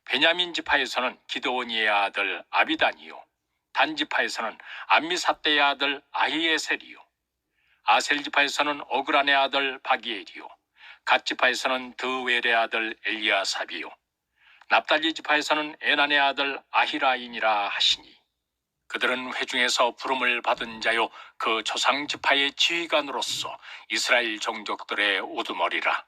베냐민 지파에서는 기드온이의 아들 아비단이요, 단 지파에서는 암미사대의 아들 아히에셀이요, 아셀 지파에서는 오그란의 아들 바기엘이요, 갓 지파에서는 드웰의 아들 엘리아삽이요, 납달리 지파에서는 에난의 아들 아히라인이라 하시니, 그들은 회중에서 부름을 받은 자요 그 조상 지파의 지휘관으로서 이스라엘 종족들의 우두머리라.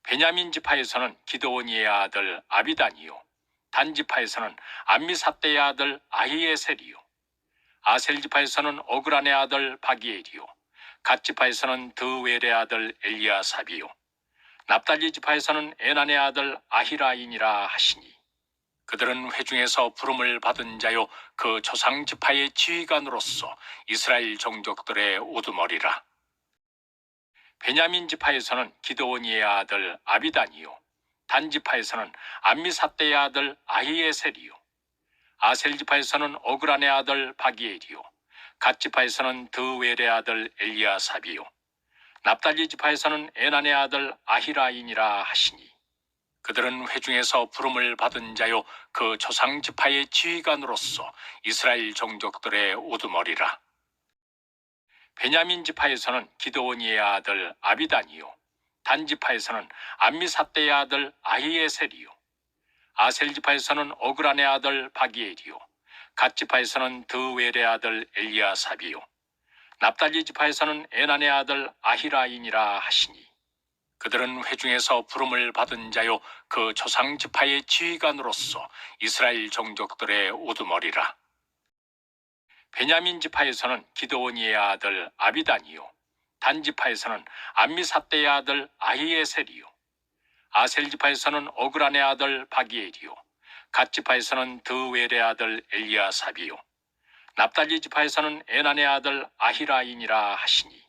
베냐민 지파에서는 기드온이의 아들 아비단이요, 단 지파에서는 암미사대의 아들 아히에셀이요, 아셀 지파에서는 오그란의 아들 바기엘이요, 갓 지파에서는 드웰의 아들 엘리아삽이요, 납달리 지파에서는 에난의 아들 아히라인이라 하시니, 그들은 회중에서 부름을 받은 자요 그 조상 지파의 지휘관으로서 이스라엘 종족들의 우두머리라. 베냐민 지파에서는 기드온이의 아들 아비단이요, 단 지파에서는 암미사대의 아들 아히에셀이요, 아셀 지파에서는 오그란의 아들 바기엘이요, 갓 지파에서는 드웰의 아들 엘리아삽이요, 납달리 지파에서는 에난의 아들 아히라인이라 하시니, 그들은 회중에서 부름을 받은 자요 그 조상 지파의 지휘관으로서 이스라엘 종족들의 우두머리라. 베냐민 지파에서는 기드온이의 아들 아비단이요, 단 지파에서는 암미사대의 아들 아히에셀이요, 아셀 지파에서는 오그란의 아들 바기엘이요, 갓 지파에서는 드웰의 아들 엘리아삽이요, 납달리 지파에서는 에난의 아들 아히라인이라 하시니, 그들은 회중에서 부름을 받은 자요 그 조상 지파의 지휘관으로서 이스라엘 종족들의 우두머리라. 베냐민 지파에서는 기드온이의 아들 아비단이요, 단 지파에서는 암미사대의 아들 아히에셀이요, 아셀 지파에서는 오그란의 아들 바기엘이요, 갓 지파에서는 드웰의 아들 엘리아삽이요, 납달리 지파에서는 에난의 아들 아히라인이라 하시니,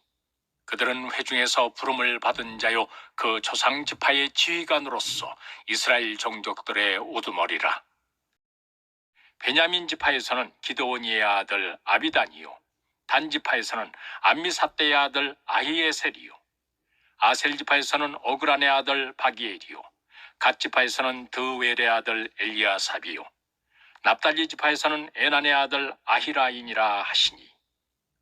그들은 회중에서 부름을 받은 자요 그 조상 지파의 지휘관으로서 이스라엘 종족들의 우두머리라. 베냐민 지파에서는 기드온이의 아들 아비단이요, 단 지파에서는 암미사대의 아들 아히에셀이요, 아셀 지파에서는 오그란의 아들 바기엘이요, 갓 지파에서는 드웰의 아들 엘리아삽이요, 납달리 지파에서는 에난의 아들 아히라인이라 하시니,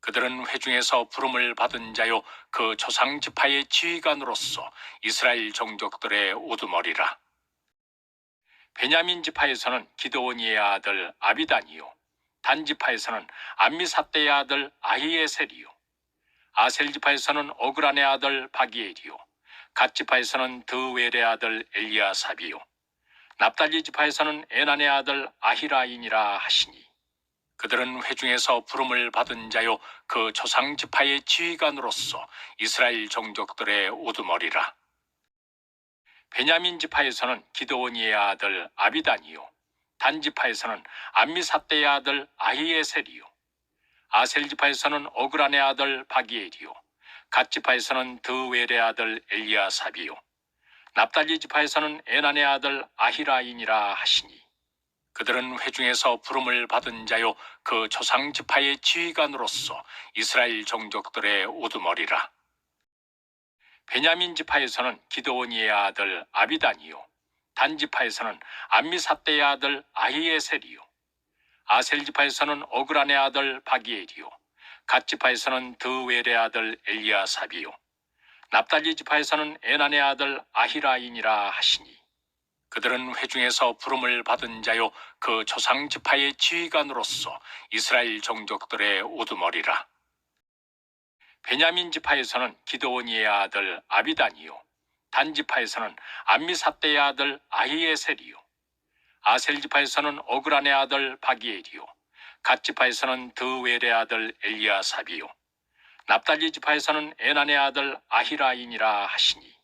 그들은 회중에서 부름을 받은 자요 그 조상 지파의 지휘관으로서 이스라엘 종족들의 우두머리라. 베냐민 지파에서는 기드온이의 아들 아비단이요, 단 지파에서는 암미사대의 아들 아히에셀이요, 아셀 지파에서는 오그란의 아들 바기엘이요, 갓 지파에서는 드웰의 아들 엘리아삽이요, 납달리 지파에서는 에난의 아들 아히라인이라 하시니, 그들은 회중에서 부름을 받은 자요 그 조상 지파의 지휘관으로서 이스라엘 종족들의 우두머리라. 베냐민 지파에서는 기드온이의 아들 아비단이요, 단 지파에서는 암미사대의 아들 아히에셀이요, 아셀 지파에서는 오그란의 아들 바기엘이요, 갓 지파에서는 드웰의 아들 엘리아삽이요, 납달리 지파에서는 에난의 아들 아히라인이라 하시니, 그들은 회중에서 부름을 받은 자요 그 조상 지파의 지휘관으로서 이스라엘 종족들의 우두머리라. 베냐민 지파에서는 기드온이의 아들 아비단이요, 단 지파에서는 암미사대의 아들 아히에셀이요, 아셀 지파에서는 오그란의 아들 바기엘이요, 갓 지파에서는 드웰의 아들 엘리아삽이요, 납달리 지파에서는 에난의 아들 아히라인이라 하시니, 그들은 회중에서 부름을 받은 자요 그 조상 지파의 지휘관으로서 이스라엘 종족들의 우두머리라. 베냐민 지파에서는 기드온이의 아들 아비단이요, 단 지파에서는 암미사대의 아들 아히에셀이요, 아셀 지파에서는 오그란의 아들 바기엘이요, 갓 지파에서는 드웰의 아들 엘리아삽이요, 납달리 지파에서는 에난의 아들 아히라인이라 하시니,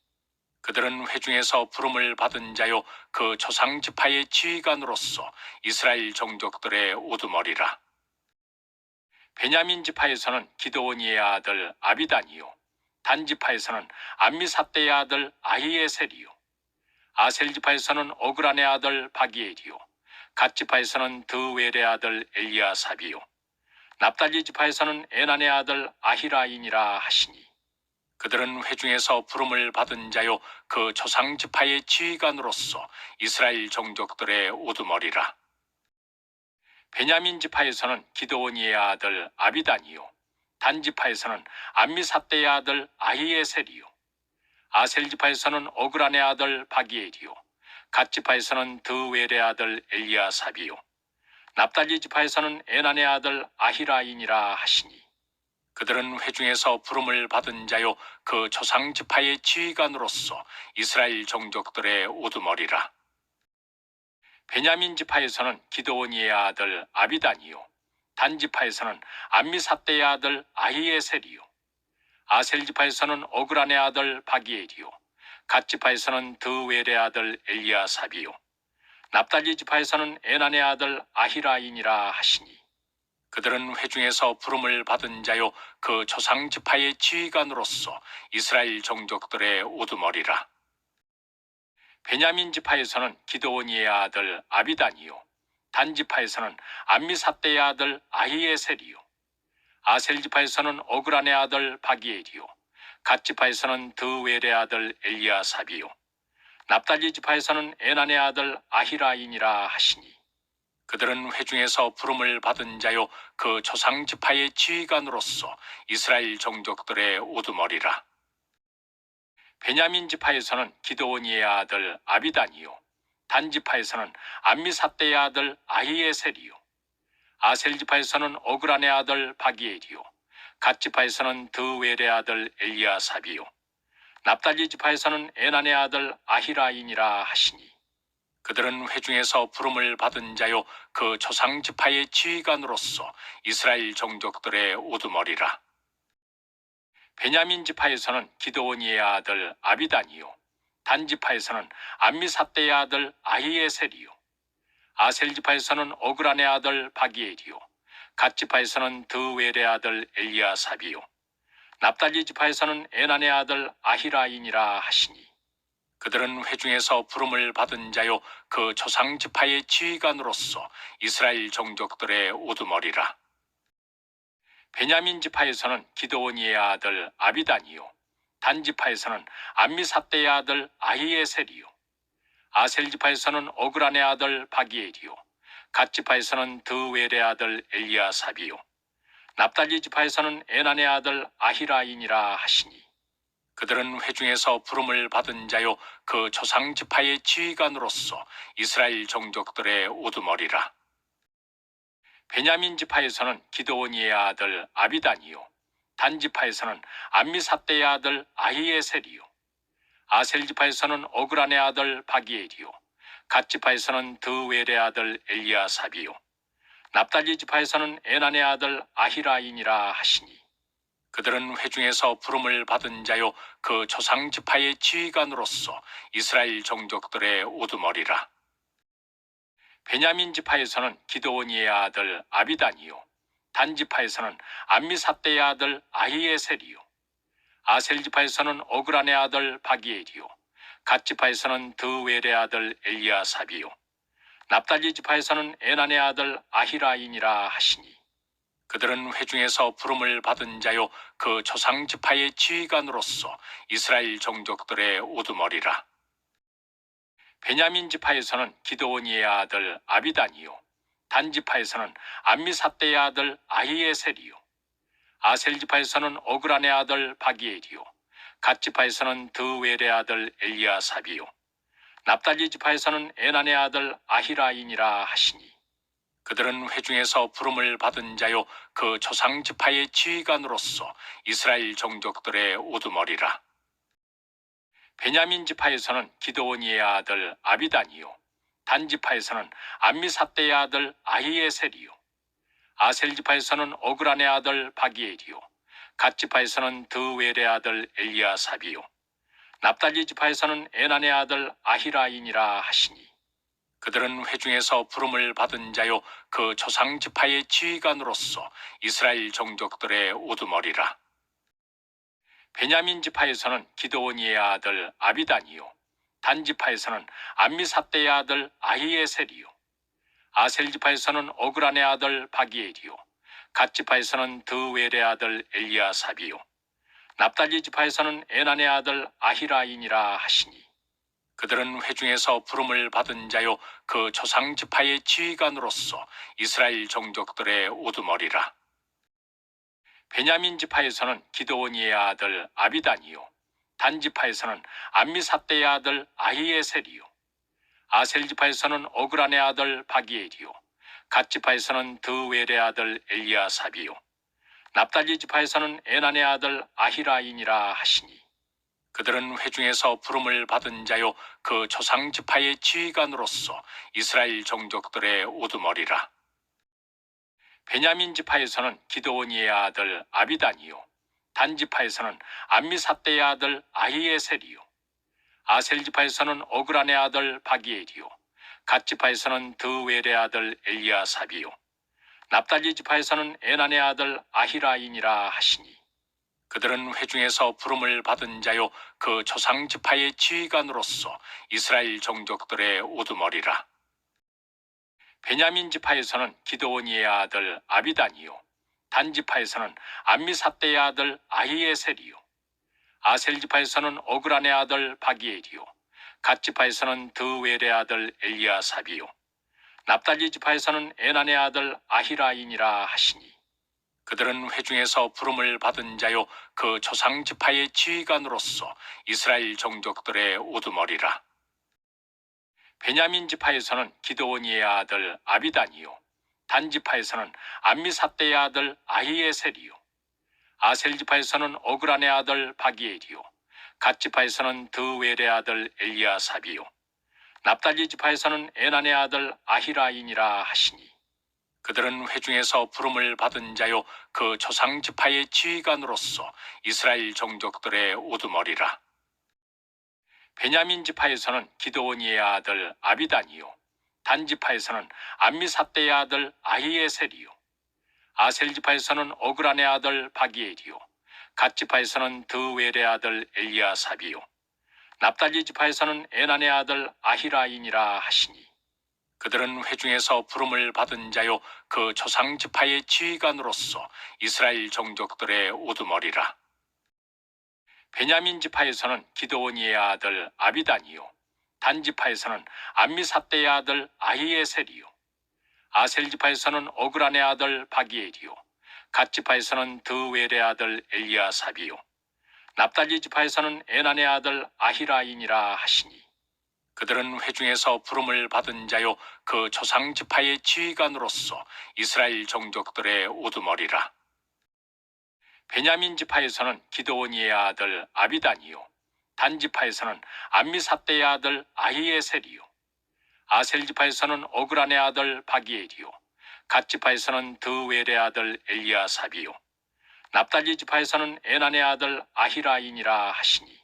그들은 회중에서 부름을 받은 자요 그 조상 지파의 지휘관으로서 이스라엘 종족들의 우두머리라. 베냐민 지파에서는 기드온이의 아들 아비단이요, 단 지파에서는 암미사대의 아들 아히에셀이요, 아셀 지파에서는 오그란의 아들 바기엘이요, 갓 지파에서는 드웰의 아들 엘리아삽이요, 납달리 지파에서는 에난의 아들 아히라인이라 하시니, 그들은 회중에서 부름을 받은 자요 그 조상 지파의 지휘관으로서 이스라엘 종족들의 우두머리라. 베냐민 지파에서는 기드온이의 아들 아비단이요 단 지파에서는 암미사대의 아들 아히에셀이요 아셀 지파에서는 오그란의 아들 바기엘이요 갓 지파에서는 드웰의 아들 엘리아삽이요 납달리 지파에서는 에난의 아들 아히라인이라 하시니 그들은 회중에서 부름을 받은 자요 그 조상 지파의 지휘관으로서 이스라엘 종족들의 우두머리라. 베냐민 지파에서는 기드온이의 아들 아비단이요 단 지파에서는 암미사대의 아들 아히에셀이요 아셀 지파에서는 오그란의 아들 바기엘이요 갓 지파에서는 드웰의 아들 엘리아삽이요 납달리 지파에서는 에난의 아들 아히라인이라 하시니 그들은 회중에서 부름을 받은 자요 그 조상 지파의 지휘관으로서 이스라엘 종족들의 우두머리라. 베냐민 지파에서는 기드온이의 아들 아비단이요 단 지파에서는 암미사대의 아들 아히에셀이요 아셀 지파에서는 오그란의 아들 바기엘이요 갓 지파에서는 드웰의 아들 엘리아삽이요 납달리 지파에서는 에난의 아들 아히라인이라 하시니 그들은 회중에서 부름을 받은 자요 그 조상 지파의 지휘관으로서 이스라엘 종족들의 우두머리라. 베냐민 지파에서는 기드온이의 아들 아비단이요 단 지파에서는 암미사대의 아들 아히에셀이요 아셀 지파에서는 오그란의 아들 바기엘이요 갓 지파에서는 드웰의 아들 엘리아삽이요 납달리 지파에서는 에난의 아들 아히라인이라 하시니 그들은 회중에서 부름을 받은 자요 그 조상 지파의 지휘관으로서 이스라엘 종족들의 우두머리라. 베냐민 지파에서는 기드온이의 아들 아비단이요 단 지파에서는 암미사대의 아들 아히에셀이요 아셀 지파에서는 오그란의 아들 바기엘이요 갓 지파에서는 드웰의 아들 엘리아삽이요 납달리 지파에서는 에난의 아들 아히라인이라 하시니 그들은 회중에서 부름을 받은 자요 그 조상 지파의 지휘관으로서 이스라엘 종족들의 우두머리라. 베냐민 지파에서는 기드온이의 아들 아비단이요 단 지파에서는 암미사대의 아들 아히에셀이요 아셀 지파에서는 오그란의 아들 바기엘이요 갓 지파에서는 드웰의 아들 엘리아삽이요 납달리 지파에서는 에난의 아들 아히라인이라 하시니 그들은 회중에서 부름을 받은 자요 그 조상 지파의 지휘관으로서 이스라엘 종족들의 우두머리라. 베냐민 지파에서는 기드온이의 아들 아비단이요 단 지파에서는 암미사대의 아들 아히에셀이요 아셀 지파에서는 오그란의 아들 바기엘이요 갓 지파에서는 드웰의 아들 엘리아삽이요 납달리 지파에서는 에난의 아들 아히라인이라 하시니 그들은 회중에서 부름을 받은 자요 그 조상 지파의 지휘관으로서 이스라엘 종족들의 우두머리라. 베냐민 지파에서는 기드온이의 아들 아비단이요 단 지파에서는 암미사대의 아들 아히에셀이요 아셀 지파에서는 오그란의 아들 바기엘이요 갓 지파에서는 드웰의 아들 엘리아삽이요 납달리 지파에서는 에난의 아들 아히라인이라 하시니 그들은 회중에서 부름을 받은 자요 그 조상 지파의 지휘관으로서 이스라엘 종족들의 우두머리라. 베냐민 지파에서는 기드온이의 아들 아비단이요 단 지파에서는 암미사대의 아들 아히에셀이요 아셀 지파에서는 오그란의 아들 바기엘이요 갓 지파에서는 드웰의 아들 엘리아삽이요 납달리 지파에서는 에난의 아들 아히라인이라 하시니 그들은 회중에서 부름을 받은 자요 그 조상 지파의 지휘관으로서 이스라엘 종족들의 우두머리라. 베냐민 지파에서는 기드온이의 아들 아비단이요 단 지파에서는 암미사대의 아들 아히에셀이요 아셀 지파에서는 오그란의 아들 바기엘이요 갓 지파에서는 드웰의 아들 엘리아삽이요 납달리 지파에서는 에난의 아들 아히라인이라 하시니 그들은 회중에서 부름을 받은 자요 그 조상 지파의 지휘관으로서 이스라엘 종족들의 우두머리라. 베냐민 지파에서는 기드온이의 아들 아비단이요 단 지파에서는 암미사대의 아들 아히에셀이요 아셀 지파에서는 오그란의 아들 바기엘이요 갓 지파에서는 드웰의 아들 엘리아삽이요 납달리 지파에서는 에난의 아들 아히라인이라 하시니 그들은 회중에서 부름을 받은 자요 그 조상 지파의 지휘관으로서 이스라엘 종족들의 우두머리라. 베냐민 지파에서는 기드오니의 아들 아비단이요 단 지파에서는 암미사대의 아들 아히에셀이요 아셀 지파에서는 오그란의 아들 바기엘이요 갓 지파에서는 드웰의 아들 엘리아삽이요 납달리 지파에서는 에난의 아들 아히라인이라 하시니 그들은 회중에서 부름을 받은 자요 그 조상 지파의 지휘관으로서 이스라엘 종족들의 우두머리라. 베냐민 지파에서는 기드오니의 아들 아비단이요 단 지파에서는 암미사대의 아들 아히에셀이요 아셀 지파에서는 오그란의 아들 바기엘이요 갓 지파에서는 드웰의 아들 엘리아삽이요 납달리 지파에서는 에난의 아들 아히라인이라 하시니 그들은 회중에서 부름을 받은 자요 그 조상 지파의 지휘관으로서 이스라엘 종족들의 우두머리라. 베냐민 지파에서는 기드오니의 아들 아비단이요 단 지파에서는 암미사대의 아들 아히에셀이요 아셀 지파에서는 오그란의 아들 바기엘이요 갓 지파에서는 드웰의 아들 엘리아삽이요 납달리 지파에서는 에난의 아들 아히라인이라 하시니 그들은 회중에서 부름을 받은 자요 그 조상 지파의 지휘관으로서 이스라엘 종족들의 우두머리라. 베냐민 지파에서는 기드오니의 아들 아비단이요 단 지파에서는 암미사대의 아들 아히에셀이요 아셀 지파에서는 오그란의 아들 바기엘이요 갓 지파에서는 드웰의 아들 엘리아삽이요 납달리 지파에서는 에난의 아들 아히라인이라 하시니 그들은 회중에서 부름을 받은 자요 그 조상 지파의 지휘관으로서 이스라엘 종족들의 우두머리라. 베냐민 지파에서는 기드오니의 아들 아비단이요 단 지파에서는 암미사대의 아들 아히에셀이요 아셀 지파에서는 오그란의 아들 바기엘이요 갓 지파에서는 드웰의 아들 엘리아삽이요 납달리 지파에서는 에난의 아들 아히라인이라 하시니 그들은 회중에서 부름을 받은 자요 그 조상 지파의 지휘관으로서 이스라엘 종족들의 우두머리라. 베냐민 지파에서는 기드오니의 아들 아비단이요 단 지파에서는 암미사대의 아들 아히에셀이요 아셀 지파에서는 오그란의 아들 바기엘이요 갓 지파에서는 드웰의 아들 엘리아삽이요 납달리 지파에서는 에난의 아들 아히라인이라 하시니 그들은 회중에서 부름을 받은 자요 그 조상 지파의 지휘관으로서 이스라엘 종족들의 우두머리라. 베냐민 지파에서는 기드오니의 아들 아비단이요 단 지파에서는 암미사대의 아들 아히에셀이요 아셀 지파에서는 오그란의 아들 바기엘이요 갓 지파에서는 드웰의 아들 엘리아삽이요 납달리 지파에서는 에난의 아들 아히라인이라 하시니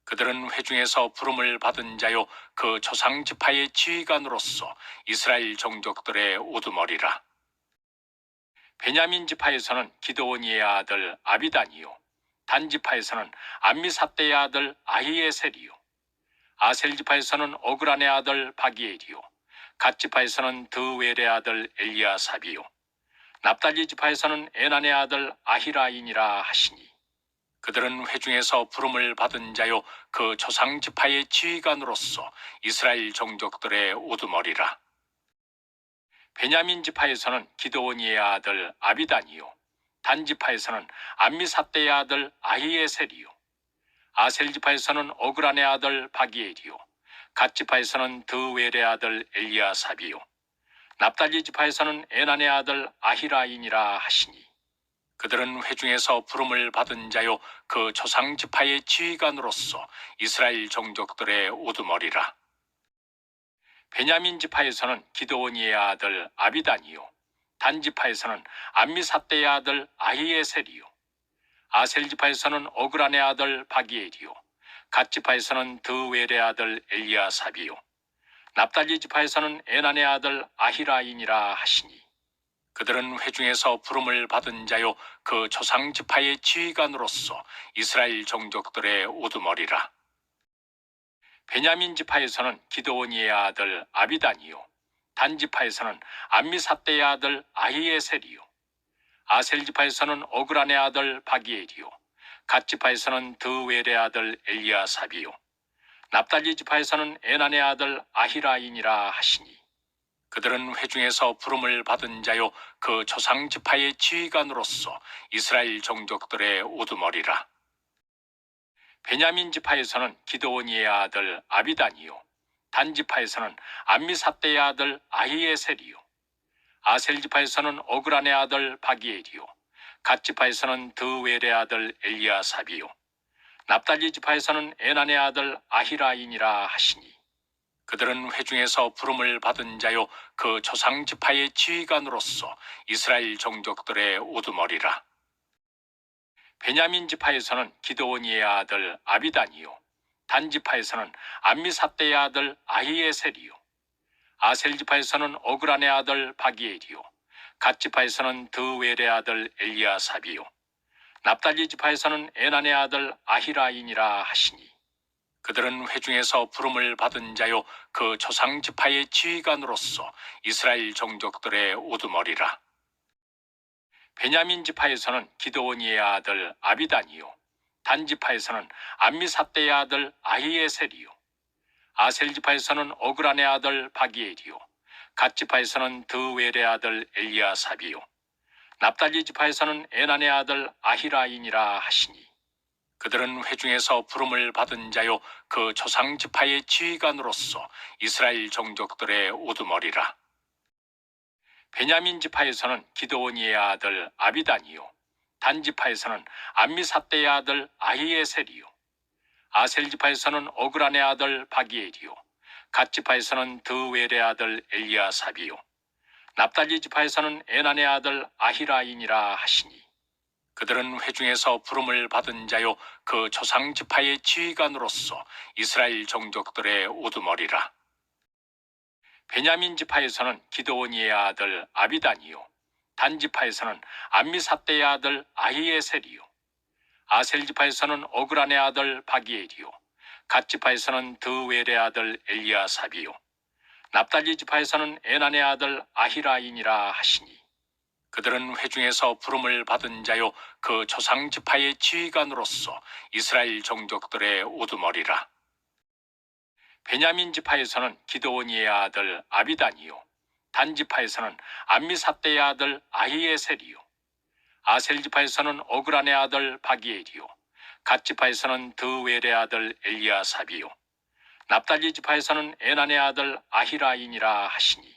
그들은 회중에서 부름을 받은 자요 그 조상 지파의 지휘관으로서 이스라엘 종족들의 우두머리라. 베냐민 지파에서는 기드오니의 아들 아비단이요 단 지파에서는 암미사대의 아들 아히에셀이요 아셀 지파에서는 오그란의 아들 바기엘이요 갓 지파에서는 드웰의 아들 엘리아삽이요 납달리 지파에서는 에난의 아들 아히라인이라 하시니 그들은 회중에서 부름을 받은 자요 그 조상 지파의 지휘관으로서 이스라엘 종족들의 우두머리라. 베냐민 지파에서는 기드오니의 아들 아비단이요 단 지파에서는 암미사대의 아들 아히에셀이요 아셀 지파에서는 오그란의 아들 바기엘이요 갓 지파에서는 드웰의 아들 엘리아삽이요 납달리 지파에서는 에난의 아들 아히라인이라 하시니 그들은 회중에서 부름을 받은 자요 그 조상 지파의 지휘관으로서 이스라엘 종족들의 우두머리라. 베냐민 지파에서는 기드오니의 아들 아비단이요 단 지파에서는 암미사대의 아들 아히에셀이요 아셀 지파에서는 오그란의 아들 바기엘이요 갓 지파에서는 드웰의 아들 엘리아삽이요 납달리 지파에서는 에난의 아들 아히라인이라 하시니 그들은 회중에서 부름을 받은 자요 그 조상 지파의 지휘관으로서 이스라엘 종족들의 우두머리라. 베냐민 지파에서는 기드오니의 아들 아비단이요 단 지파에서는 암미사대의 아들 아히에셀이요 아셀 지파에서는 오그란의 아들 바기엘이요 갓지파에서는 드웰의 아들 엘리아삽이요 납달리 지파에서는 에난의 아들 아히라인이라 하시니 그들은 회중에서 부름을 받은 자요 그 조상 지파의 지휘관으로서 이스라엘 종족들의 우두머리라. 베냐민 지파에서는 기드오니의 아들 아비단이요 단 지파에서는 암미사대의 아들 아히에셀이요 아셀 지파에서는 오그란의 아들 바기엘이요 갓 지파에서는 드웰의 아들 엘리아삽이요 납달리 지파에서는 에난의 아들 아히라인이라 하시니 그들은 회중에서 부름을 받은 자요 그 조상 지파의 지휘관으로서 이스라엘 종족들의 우두머리라. 베냐민 지파에서는 기드오니의 아들 아비단이요 단 지파에서는 암미사대의 아들 아히에셀이요 아셀 지파에서는 오그란의 아들 바기엘이요 갓 지파에서는 드웰의 아들 엘리아삽이요 납달리 지파에서는 에난의 아들 아히라인이라 하시니 그들은 회중에서 부름을 받은 자요 그 조상 지파의 지휘관으로서 이스라엘 종족들의 우두머리라. 베냐민 지파에서는 기드오니의 아들 아비단이요 단 지파에서는 암미사대의 아들 아히에셀이요 아셀 지파에서는 오그란의 아들 바기엘이요 갓 지파에서는 드웰의 아들 엘리아삽이요 납달리 지파에서는 에난의 아들 아히라인이라 하시니 그들은 회중에서 부름을 받은 자요 그 조상 지파의 지휘관으로서 이스라엘 종족들의 우두머리라. 베냐민 지파에서는 기드오니의 아들 아비단이요 단 지파에서는 암미사대의 아들 아히에셀이요 아셀 지파에서는 오그란의 아들 바기엘이요 갓 지파에서는 드웰의 아들 엘리아삽이요 납달리 지파에서는 에난의 아들 아히라인이라 하시니 그들은 회중에서 부름을 받은 자요 그 조상 지파의 지휘관으로서 이스라엘 종족들의 우두머리라. 베냐민 지파에서는 기드오니의 아들 아비단이요 단 지파에서는 암미사대의 아들 아히에셀이요 아셀 지파에서는 오그란의 아들 바기엘이요 갓 지파에서는 드웰의 아들 엘리아삽이요 납달리 지파에서는 에난의 아들 아히라인이라 하시니 그들은 회중에서 부름을 받은 자요 그 조상 지파의 지휘관으로서 이스라엘 종족들의 우두머리라. 베냐민 지파에서는 기드오니의 아들 아비단이요 단 지파에서는 암미사대의 아들 아히에셀이요 아셀 지파에서는 오그란의 아들 바기엘이요 갓 지파에서는 드웰의 아들 엘리아삽이요 납달리 지파에서는 에난의 아들 아히라인이라 하시니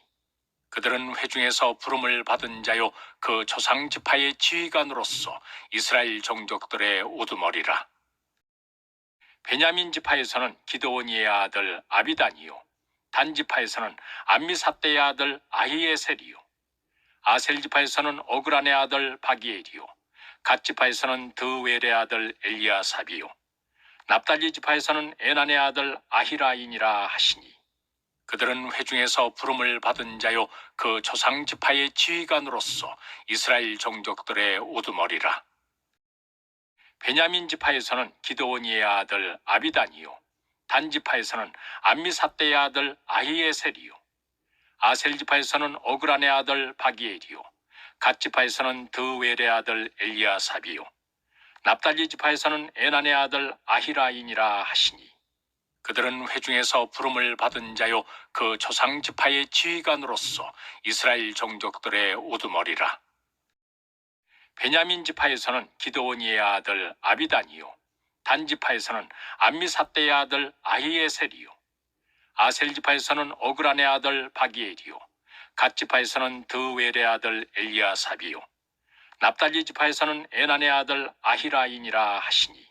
그들은 회중에서 부름을 받은 자요 그 조상 지파의 지휘관으로서 이스라엘 종족들의 우두머리라. 베냐민 지파에서는 기드오니의 아들 아비단이요 단 지파에서는 암미사대의 아들 아히에셀이요 아셀 지파에서는 오그란의 아들 바기엘이요 갓 지파에서는 드웰의 아들 엘리아삽이요 납달리 지파에서는 에난의 아들 아히라인이라 하시니 그들은 회중에서 부름을 받은 자요 그 조상 지파의 지휘관으로서 이스라엘 종족들의 우두머리라. 베냐민 지파에서는 기드오니의 아들 아비단이요 단 지파에서는 암미사대의 아들 아히에셀이요 아셀 지파에서는 오그란의 아들 바기엘이요 갓 지파에서는 드웰의 아들 엘리아삽이요 납달리 지파에서는 에난의 아들 아히라인이라 하시니 그들은 회중에서 부름을 받은 자요 그 조상 지파의 지휘관으로서 이스라엘 종족들의 우두머리라. 베냐민 지파에서는 기드오니의 아들 아비단이요 단 지파에서는 암미사대의 아들 아히에셀이요 아셀 지파에서는 오그란의 아들 바기엘이요 갓 지파에서는 드웰의 아들 엘리아삽이요 납달리 지파에서는 에난의 아들 아히라인이라 하시니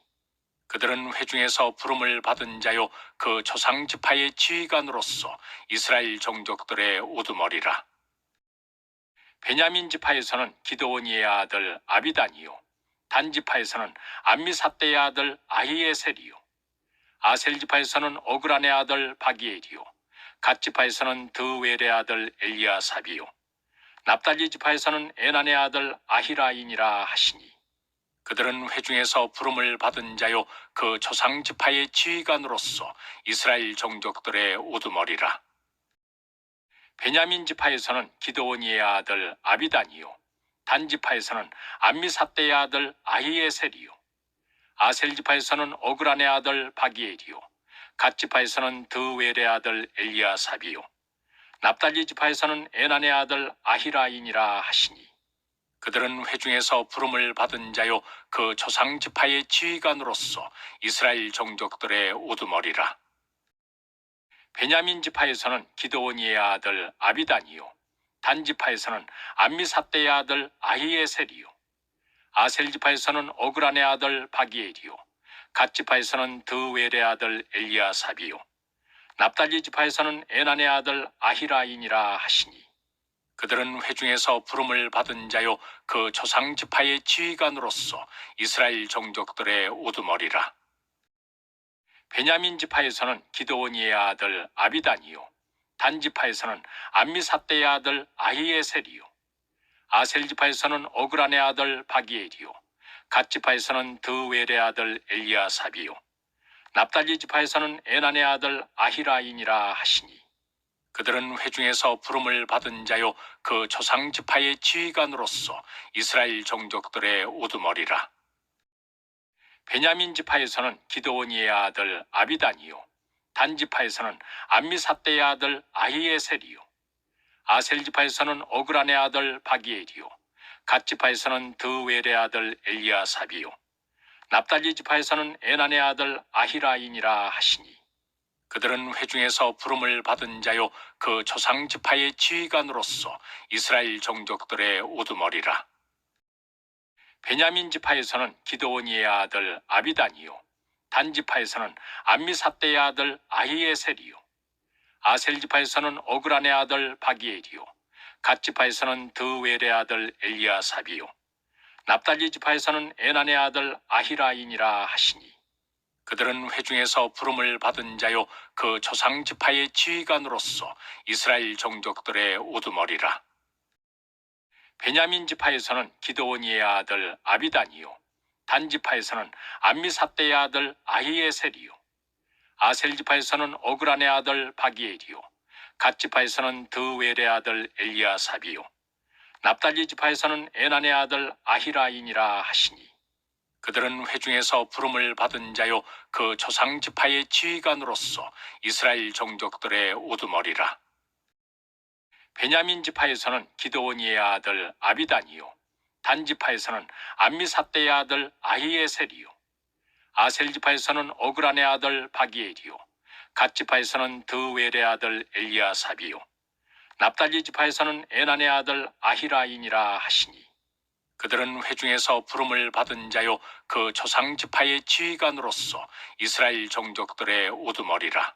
그들은 회중에서 부름을 받은 자요 그 조상 지파의 지휘관으로서 이스라엘 종족들의 우두머리라. 베냐민 지파에서는 기드오니의 아들 아비단이요 단 지파에서는 암미사대의 아들 아히에셀이요 아셀 지파에서는 오그란의 아들 바기엘이요 갓 지파에서는 드웰의 아들 엘리아삽이요 납달리 지파에서는 에난의 아들 아히라인이라 하시니 그들은 회중에서 부름을 받은 자요 그 조상 지파의 지휘관으로서 이스라엘 종족들의 우두머리라. 베냐민 지파에서는 기드오니의 아들 아비단이요 단 지파에서는 암미사대의 아들 아히에셀이요 아셀 지파에서는 오그란의 아들 바기엘이요 갓 지파에서는 드웰의 아들 엘리아삽이요 납달리 지파에서는 에난의 아들 아히라인이라 하시니 그들은 회중에서 부름을 받은 자요 그 조상 지파의 지휘관으로서 이스라엘 종족들의 우두머리라. 베냐민 지파에서는 기드오니의 아들 아비단이요 단 지파에서는 암미사대의 아들 아히에셀이요 아셀 지파에서는 오그란의 아들 바기엘이요 갓 지파에서는 드웰의 아들 엘리아삽이요 납달리 지파에서는 에난의 아들 아히라인이라 하시니 그들은 회중에서 부름을 받은 자요 그 조상 지파의 지휘관으로서 이스라엘 종족들의 우두머리라. 베냐민 지파에서는 기드오니의 아들 아비단이요 단 지파에서는 암미사대의 아들 아히에셀이요 아셀 지파에서는 오그란의 아들 바기엘이요 갓 지파에서는 드웰의 아들 엘리아삽이요 납달리 지파에서는 에난의 아들 아히라인이라 하시니 그들은 회중에서 부름을 받은 자요 그 조상 지파의 지휘관으로서 이스라엘 종족들의 우두머리라. 베냐민 지파에서는 기드오니의 아들 아비단이요 단 지파에서는 암미사대의 아들 아히에셀이요 아셀 지파에서는 오그란의 아들 바기엘이요 갓 지파에서는 드웰의 아들 엘리아삽이요 납달리 지파에서는 에난의 아들 아히라인이라 하시니 그들은 회중에서 부름을 받은 자요 그 조상 지파의 지휘관으로서 이스라엘 종족들의 우두머리라. 베냐민 지파에서는 기드오니의 아들 아비단이요 단 지파에서는 암미사대의 아들 아히에셀이요 아셀 지파에서는 오그란의 아들 바기엘이요 갓 지파에서는 드웰의 아들 엘리아삽이요 납달리 지파에서는 에난의 아들 아히라인이라 하시니 그들은 회중에서 부름을 받은 자요 그 조상 지파의 지휘관으로서 이스라엘 종족들의 우두머리라. 베냐민 지파에서는 기드오니의 아들 아비단이요 단 지파에서는 암미사대의 아들 아히에셀이요 아셀 지파에서는 오그란의 아들 바기엘이요 갓 지파에서는 드웰의 아들 엘리아삽이요 납달리 지파에서는 에난의 아들 아히라인이라 하시니 그들은 회중에서 부름을 받은 자요 그 조상 지파의 지휘관으로서 이스라엘 종족들의 우두머리라. 베냐민 지파에서는 기드오니의 아들 아비단이요 단 지파에서는 암미사대의 아들 아히에셀이요 아셀 지파에서는 오그란의 아들 바기엘이요 갓 지파에서는 드웰의 아들 엘리아삽이요 납달리 지파에서는 에난의 아들 아히라인이라 하시니 그들은 회중에서 부름을 받은 자요 그 조상 지파의 지휘관으로서 이스라엘 종족들의 우두머리라.